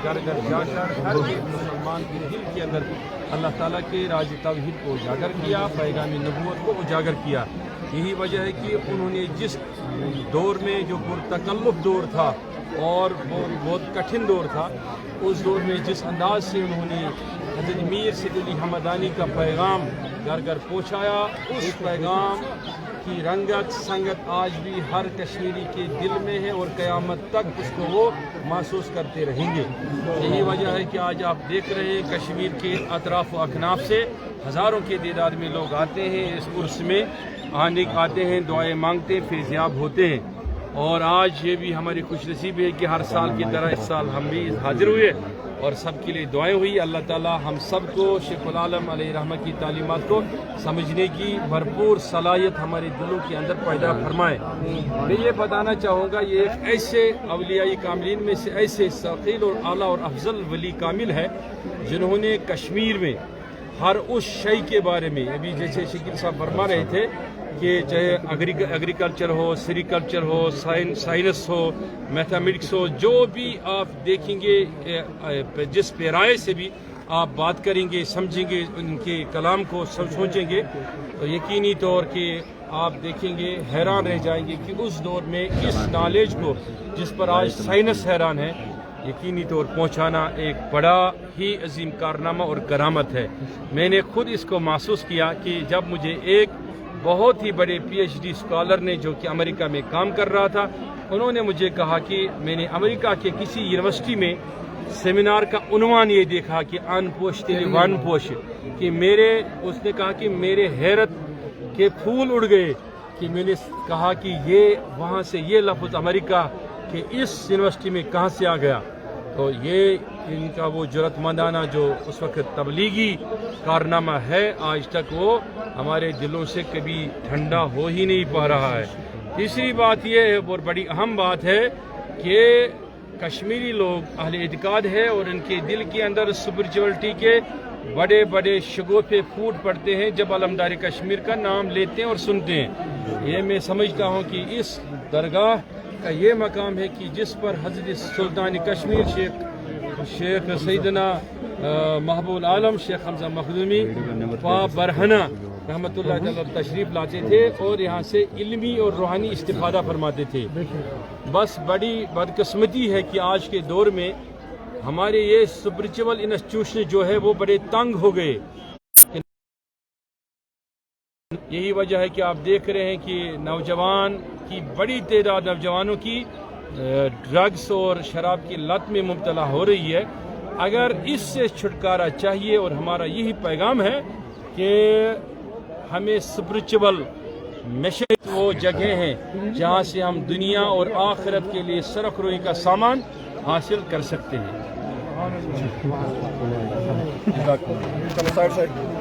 घर घर जाकर हर एक मुसलमान के दिल के अंदर अल्लाह ताला के राज तौहीद को उजागर किया, पैगाम नबूवत को उजागर किया। यही वजह है कि उन्होंने जिस दौर में जो पुरतकल्लुफ़ दौर था और बहुत कठिन दौर था, उस दौर में जिस अंदाज से उन्होंने हज़रत मीर सैयद अली हमदानी का पैगाम घर घर पहुँचाया, उस पैगाम की रंगत संगत आज भी हर कश्मीरी के दिल में है और क़यामत तक उसको वो महसूस करते रहेंगे। यही वजह है कि आज आप देख रहे हैं कश्मीर के अतराफ़ व अकनाफ से हज़ारों के तादाद में लोग आते हैं, इस उर्स में आते हैं, दुआएं मांगते हैं, फैज़याब होते हैं। और आज ये भी हमारी खुशनसीबी है कि हर साल की तरह इस साल हम भी हाजिर हुए और सबके लिए दुआएं हुई। अल्लाह ताला हम सबको शेखुल आलम अलैहि रहमत की तालीमात को समझने की भरपूर सलाहियत हमारे दिलों के अंदर पैदा फरमाए। मैं ये बताना चाहूँगा, ये एक ऐसे अवलियाई कामिलीन में से ऐसे सकील और आला और अफजल वली कामिल है जिन्होंने कश्मीर में हर उस शय के बारे में, अभी जैसे शकील साहब फरमा रहे थे कि चाहे एग्रीकल्चर हो, सेरिकल्चर हो, साइंस हो, मैथमेटिक्स हो, जो भी आप देखेंगे, जिस पैराए से भी आप बात करेंगे, समझेंगे, उनके कलाम को सोचेंगे, तो यकीनी तौर के आप देखेंगे, हैरान रह जाएंगे कि उस दौर में इस नॉलेज को जिस पर आज साइंस हैरान है, यकीनी तौर पहुँचाना एक बड़ा ही अजीम कारनामा और करामत है। मैंने खुद इसको महसूस किया कि जब मुझे एक बहुत ही बड़े PhD स्कॉलर ने, जो कि अमेरिका में काम कर रहा था, उन्होंने मुझे कहा कि मैंने अमेरिका के किसी यूनिवर्सिटी में सेमिनार का उन्वान ये देखा कि अनपोश तेरे वनपोश, कि उसने कहा कि मेरे हैरत के फूल उड़ गए कि मैंने कहा कि ये वहाँ से ये लफ्ज़ अमेरिका के इस यूनिवर्सिटी में कहाँ से आ गया। तो ये इनका वो जुर्रतमंदाना जो उस वक्त तबलीगी कारनामा है, आज तक वो हमारे दिलों से कभी ठंडा हो ही नहीं पा रहा है। तीसरी बात ये है, और बड़ी अहम बात है, कि कश्मीरी लोग अहले इतिकाद है और इनके दिल के अंदर स्पिरिचुअलिटी के बड़े बड़े शगुफ़े फूट पड़ते हैं जब अलमदार कश्मीर का नाम लेते हैं और सुनते हैं। ये मैं समझता हूँ कि इस दरगाह का ये मकाम है कि जिस पर हज़रत सुल्तान कश्मीर शेख सैयदना महबूब आलम शेख हमजा मखदूमी बरहना रहमतुल्लाह अलैह तशरीफ़ लाते थे और यहाँ से इल्मी और रूहानी इस्तिफ़ादा फरमाते थे। बस बड़ी बदकिस्मती है कि आज के दौर में हमारे ये स्पिरिचुअल इंस्टीट्यूशन जो है वो बड़े तंग हो गए। यही वजह है कि आप देख रहे हैं कि नौजवान की बड़ी तादाद नौजवानों की ड्रग्स और शराब की लत में मुब्तला हो रही है। अगर इससे छुटकारा चाहिए, और हमारा यही पैगाम है कि हमें स्पिरिचुअल मिशन वो जगह हैं जहाँ से हम दुनिया और आखिरत के लिए सरखरोई का सामान हासिल कर सकते हैं।